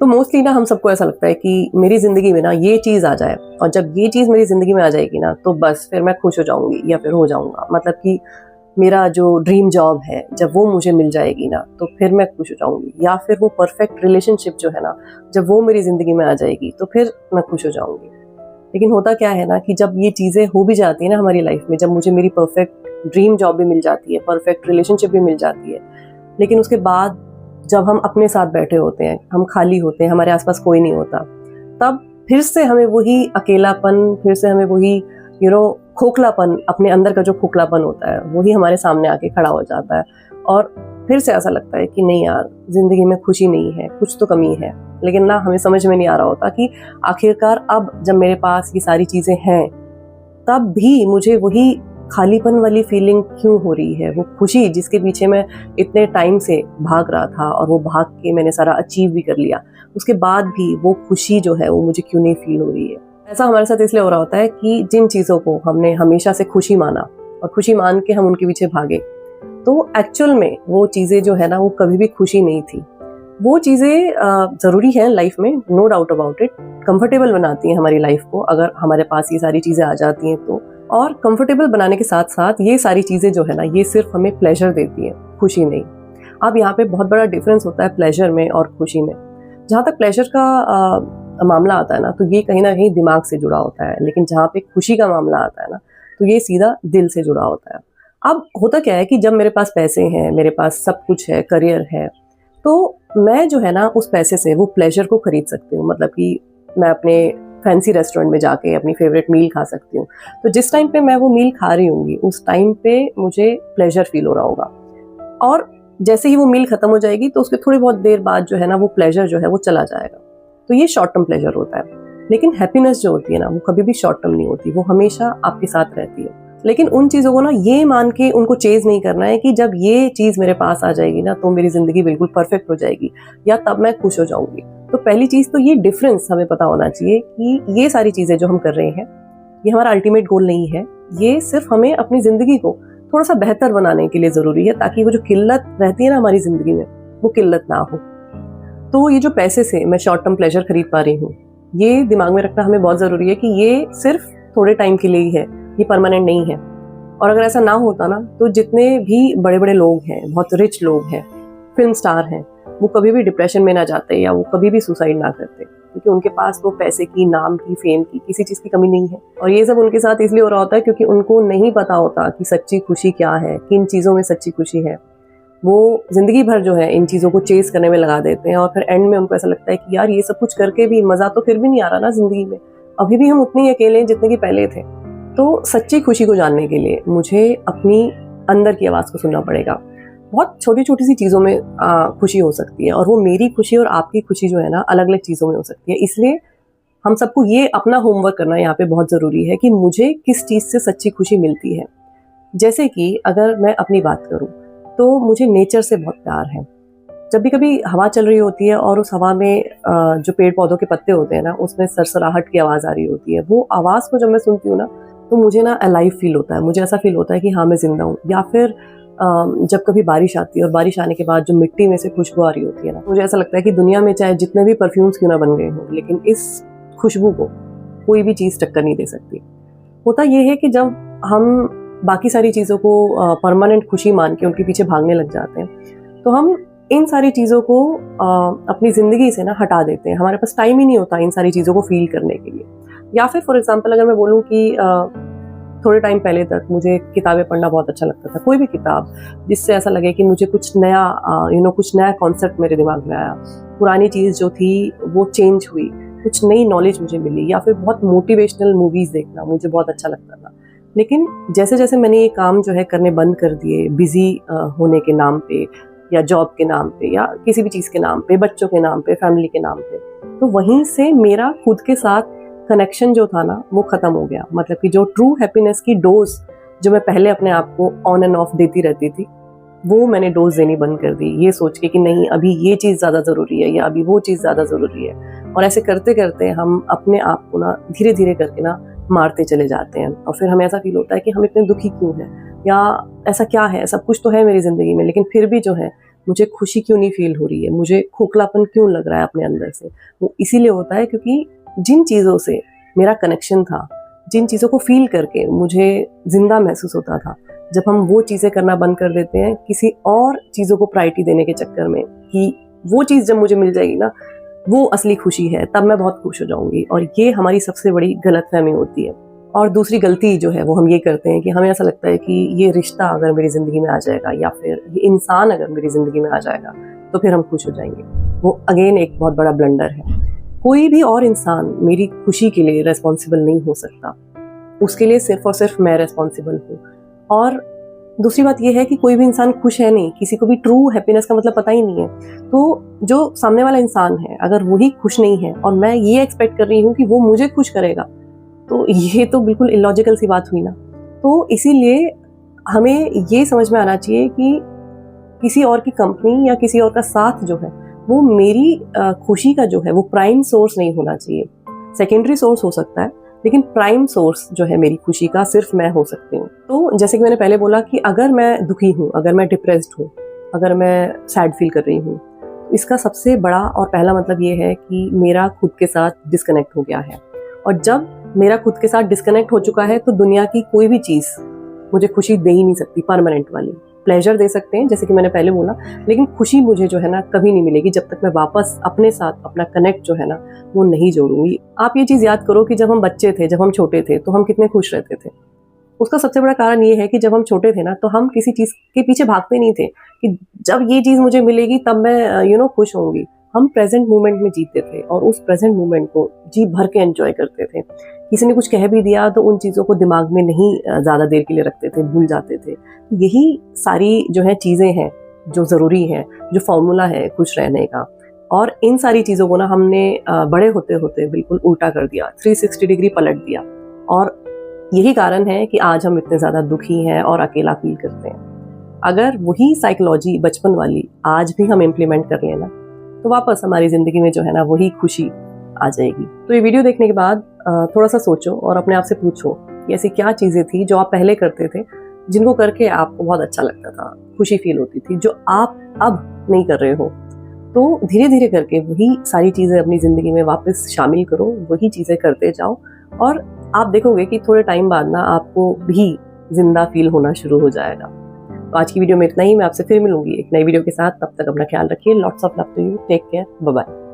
तो मोस्टली ना हम सबको ऐसा लगता है कि मेरी ज़िंदगी में ना ये चीज़ आ जाए, और जब ये चीज़ मेरी ज़िंदगी में आ जाएगी ना तो बस फिर मैं खुश हो जाऊँगी या फिर हो जाऊँगा। मतलब कि मेरा जो ड्रीम जॉब है, जब वो मुझे मिल जाएगी ना तो फिर मैं खुश हो जाऊँगी, या फिर वो परफेक्ट रिलेशनशिप जो है ना, जब वो मेरी ज़िंदगी में आ जाएगी तो फिर मैं खुश हो जाऊँगी। लेकिन होता क्या है ना कि जब ये चीज़ें हो भी जाती हैं ना हमारी लाइफ में, जब मुझे मेरी परफेक्ट ड्रीम जॉब भी मिल जाती है, परफेक्ट रिलेशनशिप भी मिल जाती है, लेकिन उसके बाद जब हम अपने साथ बैठे होते हैं, हम खाली होते हैं, हमारे आसपास कोई नहीं होता, तब फिर से हमें वही अकेलापन, फिर से हमें वही खोखलापन, अपने अंदर का जो खोखलापन होता है वही हमारे सामने आके खड़ा हो जाता है, और फिर से ऐसा लगता है कि नहीं यार, ज़िंदगी में खुशी नहीं है, कुछ तो कमी है। लेकिन ना हमें समझ में नहीं आ रहा होता कि आखिरकार अब जब मेरे पास ये सारी चीज़ें हैं, तब भी मुझे वही खालीपन वाली फीलिंग क्यों हो रही है? वो खुशी जिसके पीछे मैं इतने टाइम से भाग रहा था, और वो भाग के मैंने सारा अचीव भी कर लिया, उसके बाद भी वो खुशी जो है वो मुझे क्यों नहीं फील हो रही है? ऐसा हमारे साथ इसलिए हो रहा होता है कि जिन चीज़ों को हमने हमेशा से खुशी माना और खुशी मान के हम उनके पीछे भागे, तो एक्चुअल में वो चीज़ें जो है ना वो कभी भी खुशी नहीं थी। वो चीज़ें ज़रूरी हैं लाइफ में, no doubt about it, comfortable बनाती हैं हमारी लाइफ को अगर हमारे पास ये सारी चीज़ें आ जाती हैं तो। और कंफर्टेबल बनाने के साथ साथ ये सारी चीज़ें जो है ना, ये सिर्फ हमें प्लेजर देती हैं, खुशी नहीं। अब यहाँ पे बहुत बड़ा डिफरेंस होता है प्लेजर में और खुशी में। जहाँ तक प्लेजर का मामला आता है ना, तो ये कहीं ना कहीं दिमाग से जुड़ा होता है, लेकिन जहाँ पे खुशी का मामला आता है ना, तो ये सीधा दिल से जुड़ा होता है। अब होता क्या है कि जब मेरे पास पैसे हैं, मेरे पास सब कुछ है, करियर है, तो मैं जो है ना उस पैसे से वो प्लेजर को खरीद सकती हूँ। मतलब कि मैं अपने फैंसी रेस्टोरेंट में जाके अपनी फेवरेट मील खा सकती हूँ। तो जिस टाइम पे मैं वो मील खा रही होंगी, उस टाइम पे मुझे प्लेजर फील हो रहा होगा, और जैसे ही वो मील खत्म हो जाएगी तो उसके थोड़ी बहुत देर बाद जो है ना वो प्लेजर जो है वो चला जाएगा। तो ये शॉर्ट टर्म प्लेजर होता है। लेकिन हैप्पीनेस जो होती है ना, वो कभी भी शॉर्ट टर्म नहीं होती, वो हमेशा आपके साथ रहती है। लेकिन उन चीज़ों को ना ये मान के उनको चेज़ नहीं करना है कि जब ये चीज़ मेरे पास आ जाएगी ना तो मेरी ज़िंदगी बिल्कुल परफेक्ट हो जाएगी, या तब मैं खुश हो जाऊँगी। तो पहली चीज़ तो ये डिफरेंस हमें पता होना चाहिए कि ये सारी चीज़ें जो हम कर रहे हैं, ये हमारा अल्टीमेट गोल नहीं है। ये सिर्फ हमें अपनी ज़िंदगी को थोड़ा-सा बेहतर बनाने के लिए ज़रूरी है, ताकि वो जो किल्लत रहती है ना हमारी ज़िंदगी में, वो किल्लत ना हो। तो ये जो पैसे से मैं शॉर्ट टर्म प्लेजर खरीद पा रही हूँ, ये दिमाग में रखना हमें बहुत ज़रूरी है कि ये सिर्फ थोड़े टाइम के लिए ही है, ये परमानेंट नहीं है। और अगर ऐसा ना होता ना, तो जितने भी बड़े-बड़े लोग हैं, बहुत रिच लोग हैं, फिल्म स्टार हैं, वो कभी भी डिप्रेशन में ना जाते, या वो कभी भी सुसाइड ना करते, क्योंकि उनके पास तो पैसे की, नाम की, फेम की, किसी चीज़ की कमी नहीं है। और ये सब उनके साथ इसलिए हो रहा होता है क्योंकि उनको नहीं पता होता कि सच्ची खुशी क्या है, किन चीज़ों में सच्ची खुशी है। वो ज़िंदगी भर जो है इन चीज़ों को चेज़ करने में लगा देते हैं, और फिर एंड में उनको ऐसा लगता है कि यार ये सब कुछ करके भी मज़ा तो फिर भी नहीं आ रहा ना ज़िंदगी में, अभी भी हम उतने ही अकेले हैं जितने कि पहले थे। तो सच्ची खुशी को जानने के लिए मुझे अपनी अंदर की आवाज़ को सुनना पड़ेगा। बहुत छोटी-छोटी सी चीज़ों में खुशी हो सकती है, और वो मेरी खुशी और आपकी खुशी जो है ना अलग-अलग चीज़ों में हो सकती है। इसलिए हम सबको ये अपना होमवर्क करना यहाँ पे बहुत ज़रूरी है कि मुझे किस चीज़ से सच्ची खुशी मिलती है। जैसे कि अगर मैं अपनी बात करूँ, तो मुझे नेचर से बहुत प्यार है। जब भी कभी हवा चल रही होती है और उस हवा में जो पेड़-पौधों के पत्ते होते हैं ना, उसमें सरसराहट की आवाज़ आ रही होती है, वो आवाज़ को जब मैं सुनती हूँ ना, तो मुझे ना अलाइव फ़ील होता है। मुझे ऐसा फ़ील होता है कि हाँ, मैं ज़िंदा हूँ। या फिर जब कभी बारिश आती है और बारिश आने के बाद जो मिट्टी में से खुशबू आ रही होती है ना, मुझे ऐसा लगता है कि दुनिया में चाहे जितने भी परफ्यूम्स क्यों ना बन गए हों, लेकिन इस खुशबू को कोई भी चीज़ टक्कर नहीं दे सकती। होता ये है कि जब हम बाकी सारी चीज़ों को परमानेंट खुशी मान के उनके पीछे भागने लग जाते हैं, तो हम इन सारी चीज़ों को अपनी ज़िंदगी से ना हटा देते हैं। हमारे पास टाइम ही नहीं होता इन सारी चीज़ों को फ़ील करने के लिए। या फिर फॉर एग्ज़ाम्पल अगर मैं बोलूँ कि थोड़े टाइम पहले तक मुझे किताबें पढ़ना बहुत अच्छा लगता था। कोई भी किताब जिससे ऐसा लगे कि मुझे कुछ नया कुछ नया कॉन्सेप्ट मेरे दिमाग में आया। पुरानी चीज़ जो थी वो चेंज हुई, कुछ नई नॉलेज मुझे मिली, या फिर बहुत मोटिवेशनल मूवीज़ देखना मुझे बहुत अच्छा लगता था। लेकिन जैसे-जैसे मैंने ये काम जो है करने बंद कर दिए, बिज़ी होने के नाम पे, या जॉब के नाम पे, या किसी भी चीज़ के नाम पे, बच्चों के नाम पे, फैमिली के नाम पे, तो वहीं से मेरा खुद के साथ कनेक्शन जो था ना वो ख़त्म हो गया। मतलब कि जो ट्रू हैप्पीनेस की डोज़ जो मैं पहले अपने आप को ऑन एंड ऑफ देती रहती थी, वो मैंने डोज़ देनी बंद कर दी, ये सोच के कि नहीं अभी ये चीज़ ज़्यादा ज़रूरी है, या अभी वो चीज़ ज़्यादा ज़रूरी है। और ऐसे करते-करते हम अपने आप को ना धीरे-धीरे करके ना मारते चले जाते हैं, और फिर हमें ऐसा फ़ील होता है कि हम इतने दुखी क्यों हैं, या ऐसा क्या है, सब कुछ तो है मेरी ज़िंदगी में, लेकिन फिर भी जो है मुझे खुशी क्यों नहीं फील हो रही है, मुझे खोखलापन क्यों लग रहा है अपने अंदर से, वो इसीलिए होता है क्योंकि जिन चीज़ों से मेरा कनेक्शन था, जिन चीज़ों को फील करके मुझे जिंदा महसूस होता था, जब हम वो चीज़ें करना बंद कर देते हैं किसी और चीज़ों को प्रायोरिटी देने के चक्कर में कि वो चीज़ जब मुझे मिल जाएगी ना, वो असली खुशी है, तब मैं बहुत खुश हो जाऊंगी, और ये हमारी सबसे बड़ी गलतफहमी होती है। और दूसरी गलती जो है वो हम ये करते हैं कि हमें ऐसा लगता है कि ये रिश्ता अगर मेरी ज़िंदगी में आ जाएगा या फिर ये इंसान अगर मेरी ज़िंदगी में आ जाएगा तो फिर हम खुश हो जाएंगे। वो अगेन एक बहुत बड़ा ब्लंडर है। कोई भी और इंसान मेरी खुशी के लिए रेस्पॉन्सिबल नहीं हो सकता, उसके लिए सिर्फ और सिर्फ मैं रेस्पॉन्सिबल हूँ। और दूसरी बात यह है कि कोई भी इंसान खुश है नहीं, किसी को भी ट्रू हैप्पीनेस का मतलब पता ही नहीं है। तो जो सामने वाला इंसान है अगर वही खुश नहीं है और मैं ये एक्सपेक्ट कर रही हूँ कि वो मुझे खुश करेगा, तो ये तो बिल्कुल इलॉजिकल सी बात हुई ना। तो इसीलिए हमें ये समझ में आना चाहिए कि किसी और की कंपनी या किसी और का साथ जो है वो मेरी खुशी का जो है वो प्राइम सोर्स नहीं होना चाहिए। सेकेंडरी सोर्स हो सकता है, लेकिन प्राइम सोर्स जो है मेरी खुशी का सिर्फ मैं हो सकती हूँ। तो जैसे कि मैंने पहले बोला कि अगर मैं दुखी हूँ, अगर मैं डिप्रेस्ड हूँ, अगर मैं सैड फील कर रही हूँ, इसका सबसे बड़ा और पहला मतलब ये है कि मेरा खुद के साथ डिस्कनेक्ट हो गया है। और जब मेरा खुद के साथ डिस्कनेक्ट हो चुका है तो दुनिया की कोई भी चीज़ मुझे खुशी दे ही नहीं सकती, परमानेंट वाली। प्लेजर दे सकते हैं जैसे कि मैंने पहले बोला, लेकिन खुशी मुझे जो है ना कभी नहीं मिलेगी जब तक मैं वापस अपने साथ अपना कनेक्ट जो है ना वो नहीं जोड़ूंगी। आप ये चीज़ याद करो कि जब हम बच्चे थे, जब हम छोटे थे, तो हम कितने खुश रहते थे। उसका सबसे बड़ा कारण ये है कि जब हम छोटे थे ना तो हम किसी चीज़ के पीछे भागते नहीं थे कि जब ये चीज़ मुझे मिलेगी तब मैं खुश होंगी। हम प्रेजेंट मोमेंट में जीते थे और उस प्रेजेंट मोमेंट को जी भर के एंजॉय करते थे। किसी ने कुछ कह भी दिया तो उन चीज़ों को दिमाग में नहीं ज़्यादा देर के लिए रखते थे, भूल जाते थे। तो यही सारी जो है चीज़ें हैं जो ज़रूरी हैं, जो फॉर्मूला है खुश रहने का। और इन सारी चीज़ों को ना हमने बड़े होते होते बिल्कुल उल्टा कर दिया, 360 डिग्री पलट दिया। और यही कारण है कि आज हम इतने ज़्यादा दुखी हैं और अकेला फील करते हैं। अगर वही साइकोलॉजी बचपन वाली आज भी हम इम्प्लीमेंट कर लेना तो वापस हमारी ज़िंदगी में जो है ना वही खुशी आ जाएगी। तो ये वीडियो देखने के बाद थोड़ा सा सोचो और अपने आप से पूछो कि ऐसी क्या चीज़ें थी जो आप पहले करते थे, जिनको करके आपको बहुत अच्छा लगता था, खुशी फील होती थी, जो आप अब नहीं कर रहे हो। तो धीरे धीरे करके वही सारी चीज़ें अपनी ज़िंदगी में वापस शामिल करो, वही चीज़ें करते जाओ और आप देखोगे कि थोड़े टाइम बाद ना आपको भी जिंदा फील होना शुरू हो जाएगा। तो आज की वीडियो में इतना ही। मैं आपसे फिर मिलूंगी एक नई वीडियो के साथ। तब तक अपना ख्याल रखिए। Lots of love to you. Take care. Bye bye.